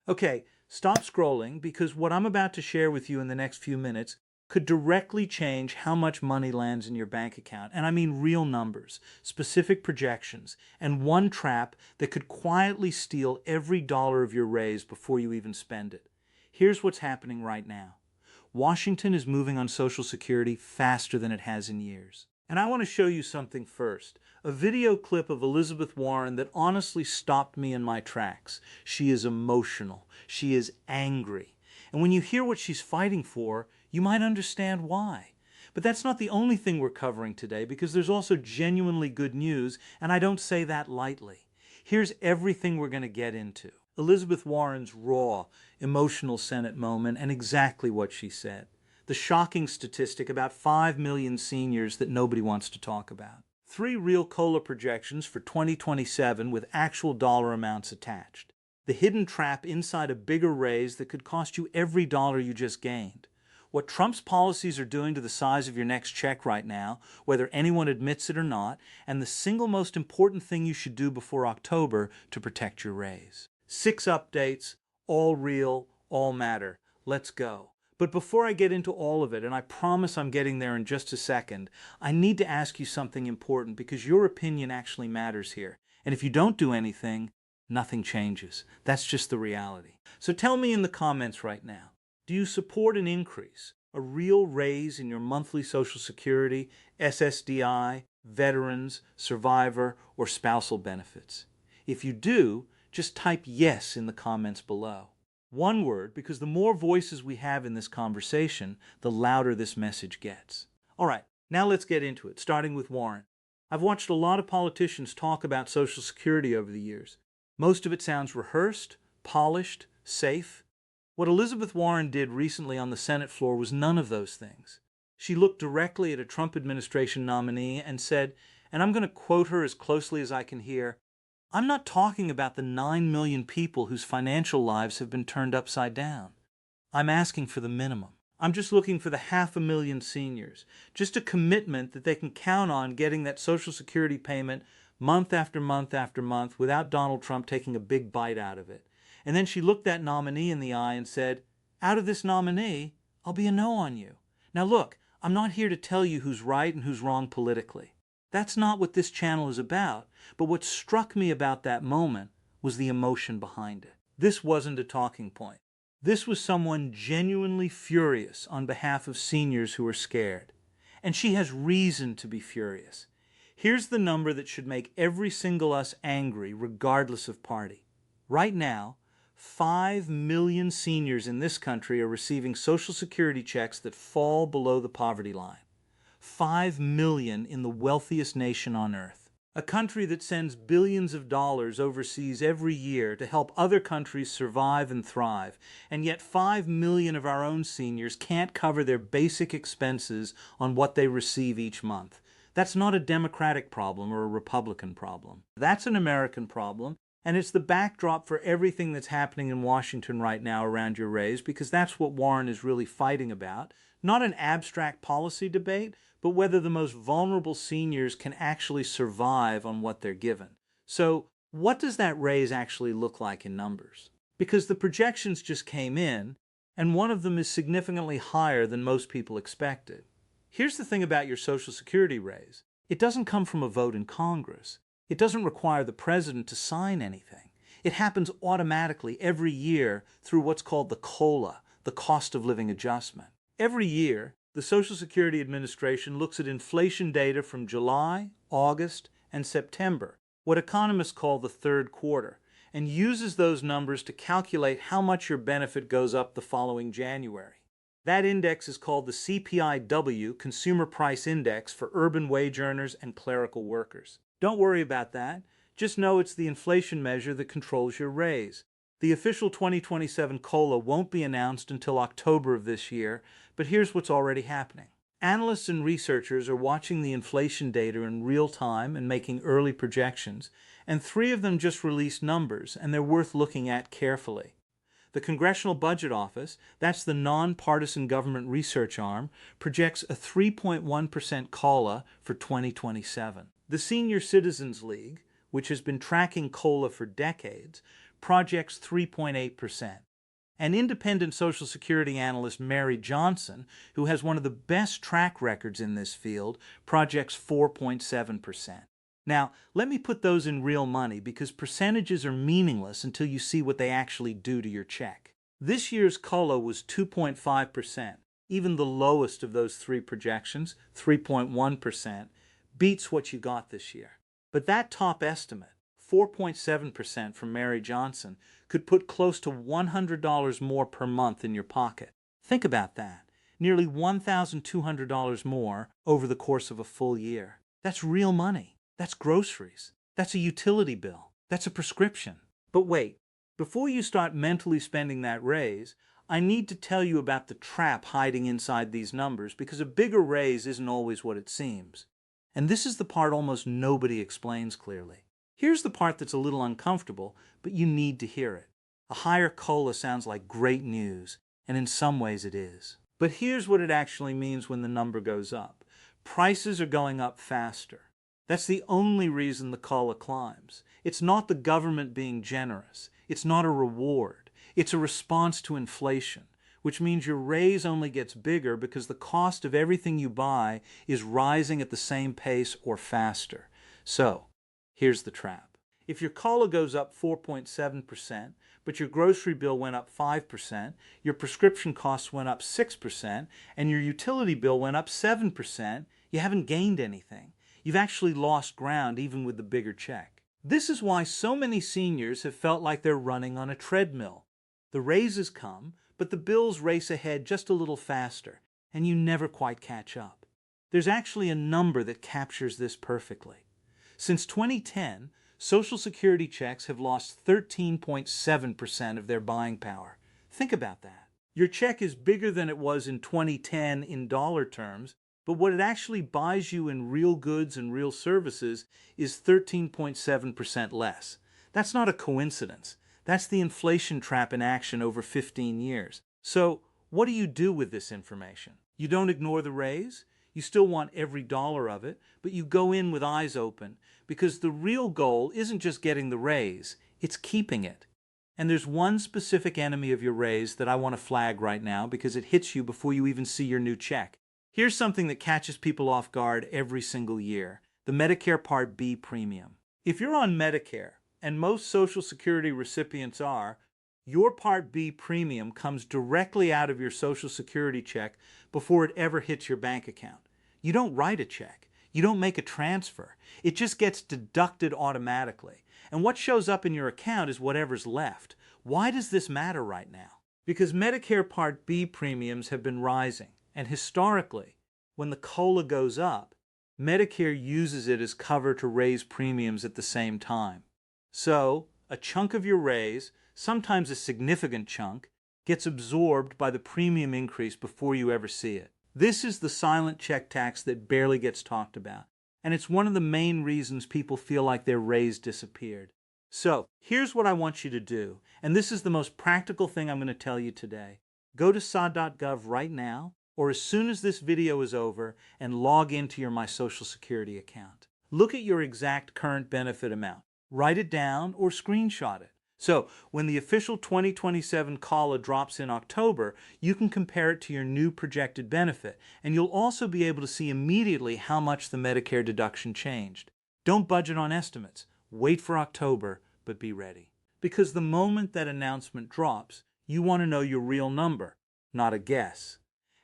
Okay, stop scrolling because what I'm about to share with you in the next few minutes could directly change how much money lands in your bank account. And I mean real numbers, specific projections, and one trap that could quietly steal every dollar of your raise before you even spend it. Here's what's happening right now. Washington is moving on Social Security faster than it has in years. And I want to show you something first. A video clip of Elizabeth Warren that honestly stopped me in my tracks. She is emotional. She is angry. And when you hear what she's fighting for, you might understand why. But that's not the only thing we're covering today, because there's also genuinely good news, and I don't say that lightly. Here's everything we're going to get into. Elizabeth Warren's raw, emotional Senate moment and exactly what she said. The shocking statistic about 5 million seniors that nobody wants to talk about. 3 real COLA projections for 2027 with actual dollar amounts attached. The hidden trap inside a bigger raise that could cost you every dollar you just gained. What Trump's policies are doing to the size of your next check right now, whether anyone admits it or not, and the single most important thing you should do before October to protect your raise. 6 updates, all real, all matter. Let's go. But before I get into all of it, and I promise I'm getting there in just a second, I need to ask you something important because your opinion actually matters here. And if you don't do anything, nothing changes. That's just the reality. So tell me in the comments right now, do you support an increase, a real raise in your monthly Social Security, SSDI, veterans, survivor, or spousal benefits? If you do, just type yes in the comments below. One word, because the more voices we have in this conversation, the louder this message gets. All right, now let's get into it, starting with Warren. I've watched a lot of politicians talk about Social Security over the years. Most of it sounds rehearsed, polished, safe. What Elizabeth Warren did recently on the Senate floor was none of those things. She looked directly at a Trump administration nominee and said, and I'm going to quote her as closely as I can hear, "I'm not talking about the 9 million people whose financial lives have been turned upside down. I'm asking for the minimum. I'm just looking for the 500,000 seniors. Just a commitment that they can count on getting that Social Security payment month after month after month without Donald Trump taking a big bite out of it." And then she looked that nominee in the eye and said, "Out of this nominee, I'll be a no on you." Now look, I'm not here to tell you who's right and who's wrong politically. That's not what this channel is about, but what struck me about that moment was the emotion behind it. This wasn't a talking point. This was someone genuinely furious on behalf of seniors who are scared. And she has reason to be furious. Here's the number that should make every single us angry, regardless of party. Right now, 5 million seniors in this country are receiving Social Security checks that fall below the poverty line. 5 million in the wealthiest nation on earth. A country that sends billions of dollars overseas every year to help other countries survive and thrive, and yet 5 million of our own seniors can't cover their basic expenses on what they receive each month. That's not a Democratic problem or a Republican problem. That's an American problem, and it's the backdrop for everything that's happening in Washington right now around your raise, because that's what Warren is really fighting about. Not an abstract policy debate, but whether the most vulnerable seniors can actually survive on what they're given. So what does that raise actually look like in numbers? Because the projections just came in, and one of them is significantly higher than most people expected. Here's the thing about your Social Security raise. It doesn't come from a vote in Congress. It doesn't require the president to sign anything. It happens automatically every year through what's called the COLA, the cost of living adjustment. Every year, the Social Security Administration looks at inflation data from July, August, and September, what economists call the third quarter, and uses those numbers to calculate how much your benefit goes up the following January. That index is called the CPIW, Consumer Price Index, for urban wage earners and clerical workers. Don't worry about that. Just know it's the inflation measure that controls your raise. The official 2027 COLA won't be announced until October of this year, but here's what's already happening. Analysts and researchers are watching the inflation data in real time and making early projections, and 3 of them just released numbers, and they're worth looking at carefully. The Congressional Budget Office, that's the nonpartisan government research arm, projects a 3.1% COLA for 2027. The Senior Citizens League, which has been tracking COLA for decades, projects 3.8%. And independent Social Security analyst Mary Johnson, who has one of the best track records in this field, projects 4.7%. Now, let me put those in real money because percentages are meaningless until you see what they actually do to your check. This year's COLA was 2.5%. Even the lowest of those three projections, 3.1%, beats what you got this year. But that top estimate, 4.7% from Mary Johnson, could put close to $100 more per month in your pocket. Think about that. Nearly $1,200 more over the course of a full year. That's real money. That's groceries. That's a utility bill. That's a prescription. But wait, before you start mentally spending that raise, I need to tell you about the trap hiding inside these numbers because a bigger raise isn't always what it seems. And this is the part almost nobody explains clearly. Here's the part that's a little uncomfortable, but you need to hear it. A higher COLA sounds like great news, and in some ways it is. But here's what it actually means when the number goes up. Prices are going up faster. That's the only reason the COLA climbs. It's not the government being generous. It's not a reward. It's a response to inflation, which means your raise only gets bigger because the cost of everything you buy is rising at the same pace or faster. So, here's the trap. If your COLA goes up 4.7%, but your grocery bill went up 5%, your prescription costs went up 6%, and your utility bill went up 7%, you haven't gained anything. You've actually lost ground even with the bigger check. This is why so many seniors have felt like they're running on a treadmill. The raises come, but the bills race ahead just a little faster, and you never quite catch up. There's actually a number that captures this perfectly. Since 2010, Social Security checks have lost 13.7% of their buying power. Think about that. Your check is bigger than it was in 2010 in dollar terms, but what it actually buys you in real goods and real services is 13.7% less. That's not a coincidence. That's the inflation trap in action over 15 years. So, what do you do with this information? You don't ignore the raise. You still want every dollar of it, but you go in with eyes open because the real goal isn't just getting the raise, it's keeping it. And there's one specific enemy of your raise that I want to flag right now because it hits you before you even see your new check. Here's something that catches people off guard every single year: the Medicare Part B premium. If you're on Medicare, and most Social Security recipients are, your Part B premium comes directly out of your Social Security check before it ever hits your bank account. You don't write a check. You don't make a transfer. It just gets deducted automatically. And what shows up in your account is whatever's left. Why does this matter right now? Because Medicare Part B premiums have been rising. And historically, when the COLA goes up, Medicare uses it as cover to raise premiums at the same time. So, a chunk of your raise, sometimes a significant chunk, gets absorbed by the premium increase before you ever see it. This is the silent check tax that barely gets talked about, and it's one of the main reasons people feel like their raise disappeared. So, here's what I want you to do, and this is the most practical thing I'm going to tell you today. Go to sa.gov right now, or as soon as this video is over, and log into your My Social Security account. Look at your exact current benefit amount. Write it down or screenshot it. So, when the official 2027 COLA drops in October, you can compare it to your new projected benefit, and you'll also be able to see immediately how much the Medicare deduction changed. Don't budget on estimates. Wait for October, but be ready. Because the moment that announcement drops, you want to know your real number, not a guess.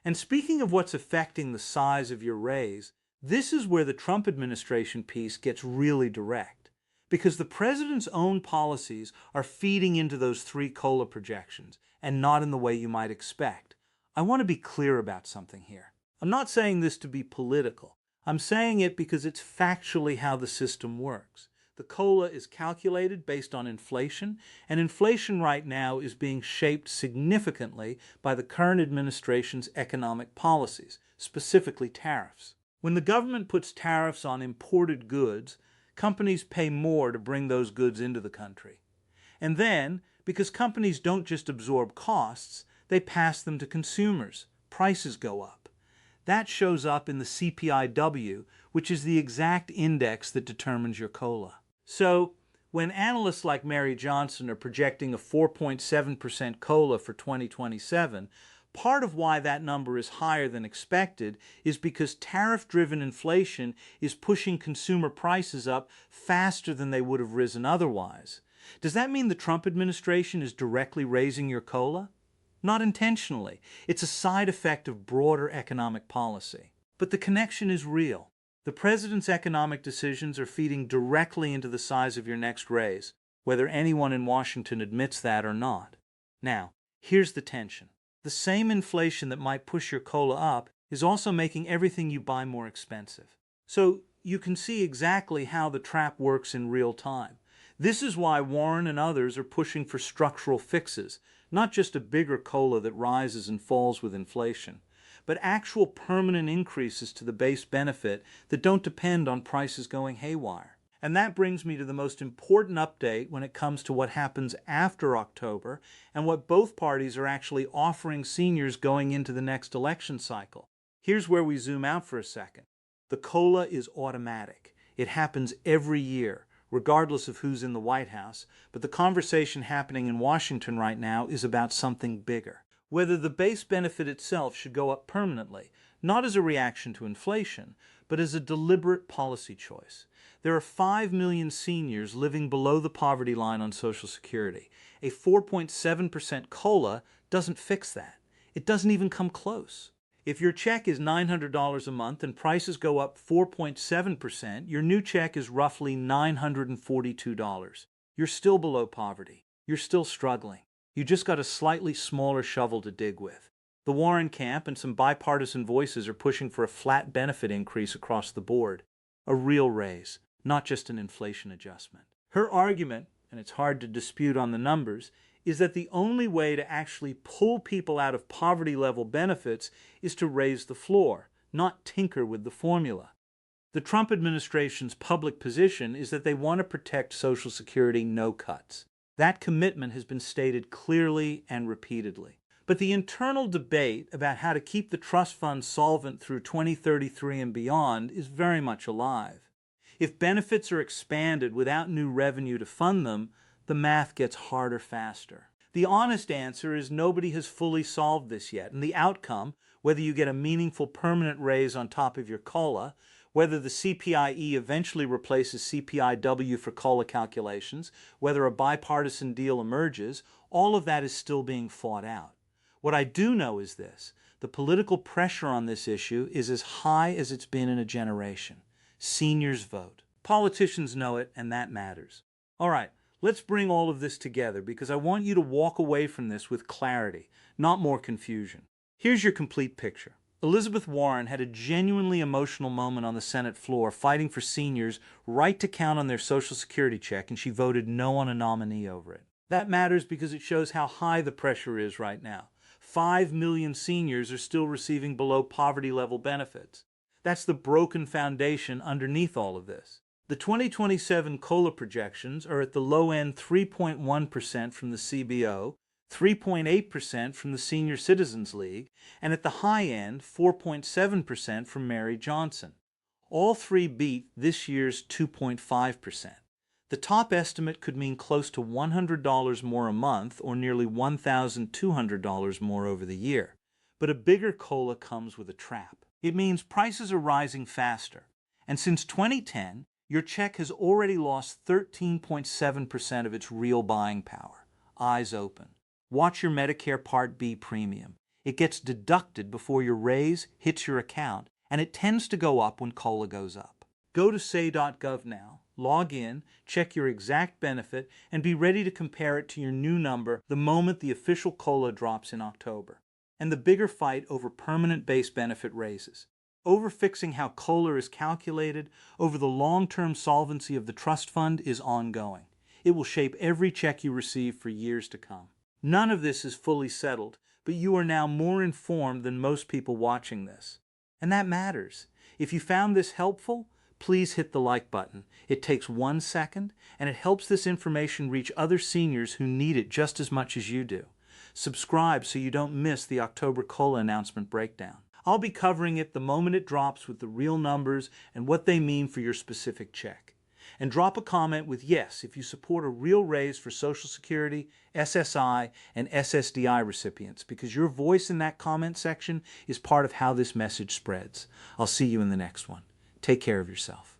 And speaking of what's affecting the size of your raise, this is where the Trump administration piece gets really direct. Because the president's own policies are feeding into those three COLA projections, and not in the way you might expect. I want to be clear about something here. I'm not saying this to be political. I'm saying it because it's factually how the system works. The COLA is calculated based on inflation, and inflation right now is being shaped significantly by the current administration's economic policies, specifically tariffs. When the government puts tariffs on imported goods, companies pay more to bring those goods into the country. And then, because companies don't just absorb costs, they pass them to consumers. Prices go up. That shows up in the CPIW, which is the exact index that determines your COLA. So, When analysts like Mary Johnson are projecting a 4.7% COLA for 2027, part of why that number is higher than expected is because tariff-driven inflation is pushing consumer prices up faster than they would have risen otherwise. Does that mean the Trump administration is directly raising your COLA? Not intentionally. It's a side effect of broader economic policy. But the connection is real. The president's economic decisions are feeding directly into the size of your next raise, whether anyone in Washington admits that or not. Now, here's the tension. The same inflation that might push your COLA up is also making everything you buy more expensive. So you can see exactly how the trap works in real time. This is why Warren and others are pushing for structural fixes, not just a bigger COLA that rises and falls with inflation, but actual permanent increases to the base benefit that don't depend on prices going haywire. And that brings me to the most important update when it comes to what happens after October and what both parties are actually offering seniors going into the next election cycle. Here's where we zoom out for a second. The COLA is automatic. It happens every year, regardless of who's in the White House, but the conversation happening in Washington right now is about something bigger. Whether the base benefit itself should go up permanently, not as a reaction to inflation, but as a deliberate policy choice. There are 5 million seniors living below the poverty line on Social Security. A 4.7% COLA doesn't fix that. It doesn't even come close. If your check is $900 a month and prices go up 4.7%, your new check is roughly $942. You're still below poverty. You're still struggling. You just got a slightly smaller shovel to dig with. The Warren camp and some bipartisan voices are pushing for a flat benefit increase across the board. A real raise, not just an inflation adjustment. Her argument, and it's hard to dispute on the numbers, is that the only way to actually pull people out of poverty-level benefits is to raise the floor, not tinker with the formula. The Trump administration's public position is that they want to protect Social Security no cuts. That commitment has been stated clearly and repeatedly. But the internal debate about how to keep the trust fund solvent through 2033 and beyond is very much alive. If benefits are expanded without new revenue to fund them, the math gets harder faster. The honest answer is nobody has fully solved this yet, and the outcome, whether you get a meaningful permanent raise on top of your COLA, whether the CPIE eventually replaces CPIW for COLA calculations, whether a bipartisan deal emerges, all of that is still being fought out. What I do know is this: the political pressure on this issue is as high as it's been in a generation. Seniors vote. Politicians know it, and that matters. All right, let's bring all of this together because I want you to walk away from this with clarity, not more confusion. Here's your complete picture. Elizabeth Warren had a genuinely emotional moment on the Senate floor fighting for seniors' right to count on their Social Security check, and she voted no on a nominee over it. That matters because it shows how high the pressure is right now. 5 million seniors are still receiving below poverty-level benefits. That's the broken foundation underneath all of this. The 2027 COLA projections are at the low end 3.1% from the CBO, 3.8% from the Senior Citizens League, and at the high end 4.7% from Mary Johnson. All three beat this year's 2.5%. The top estimate could mean close to $100 more a month, or nearly $1,200 more over the year. But a bigger COLA comes with a trap. It means prices are rising faster. And since 2010, your check has already lost 13.7% of its real buying power. Eyes open. Watch your Medicare Part B premium. It gets deducted before your raise hits your account, and it tends to go up when COLA goes up. Go to say.gov now, log in, check your exact benefit, and be ready to compare it to your new number the moment the official COLA drops in October. And the bigger fight over permanent base benefit raises, over fixing how COLA is calculated, over the long-term solvency of the trust fund is ongoing. It will shape every check you receive for years to come. None of this is fully settled, but you are now more informed than most people watching this. And that matters. If you found this helpful, please hit the like button. It takes 1 second, and it helps this information reach other seniors who need it just as much as you do. Subscribe so you don't miss the October COLA announcement breakdown. I'll be covering it the moment it drops with the real numbers and what they mean for your specific check. And drop a comment with yes if you support a real raise for Social Security, SSI, and SSDI recipients, because your voice in that comment section is part of how this message spreads. I'll see you in the next one. Take care of yourself.